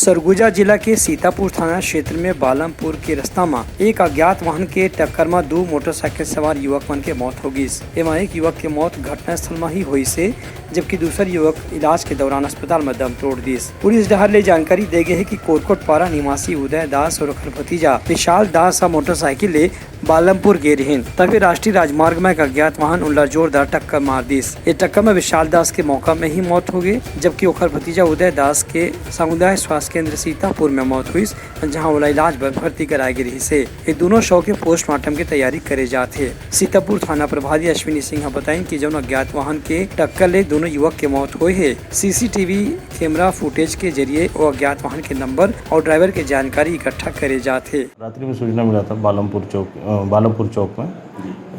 सरगुजा जिला के सीतापुर थाना क्षेत्र में बालमपुर के रास्ता में एक अज्ञात वाहन के टक्कर में दो मोटरसाइकिल सवार युवक मन के मौत हो गई। एवं एक युवक के मौत घटना स्थल में ही हुई से, जबकि दूसरा युवक इलाज के दौरान अस्पताल में दम तोड़ दी। पुलिस डहर ले जानकारी दे गई है कि कोटकोट पारा निवासी उदय दास और ओकर भतीजा विशाल दास मोटरसाइकिल ले बालमपुर गे रहे, तभी राष्ट्रीय राजमार्ग में एक अज्ञात वाहन उनला जोरदार टक्कर मार दी। ये टक्कर में विशाल दास के मौका में ही मौत हो गई, जबकि ओकर भतीजा उदय दास के सामुदायिक स्वास्थ्य केंद्र सीतापुर में मौत हुई, जहां वो इलाज पर भर्ती कराई गई से। ये दोनों शव के पोस्टमार्टम की तैयारी करे जाते। सीतापुर थाना प्रभारी अश्विनी सिंह बताई कि जब अज्ञात वाहन के टक्कर ले दोनों युवक के मौत हुई है, सीसीटीवी कैमरा फुटेज के जरिए वो अज्ञात वाहन के नंबर और ड्राइवर की जानकारी इकट्ठा करे जाते। रात्रि में सूचना मिला था बालमपुर चौक में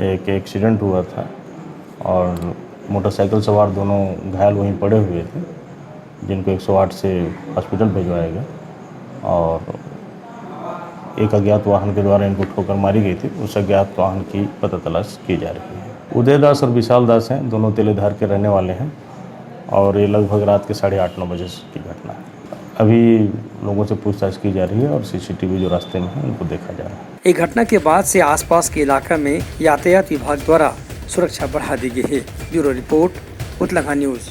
एक एक्सीडेंट हुआ था और मोटरसाइकिल सवार दोनों घायल वहीं पड़े हुए थे, जिनको 108 से हॉस्पिटल भिजवाया गया और एक अज्ञात वाहन के द्वारा इनको ठोकर मारी गई थी। उस अज्ञात वाहन की पता तलाश की जा रही है। उदय दास और विशाल दास हैं, दोनों तेलेधार के रहने वाले हैं और ये लगभग रात के 8:30-9 बजे की घटना है। अभी लोगों से पूछताछ की जा रही है और सीसीटीवी जो रास्ते में है उनको देखा जा रहा है। एक घटना के बाद से आसपास के इलाका में यातायात विभाग द्वारा सुरक्षा बढ़ा दी गई है। Bureau report, Uttarakhand news.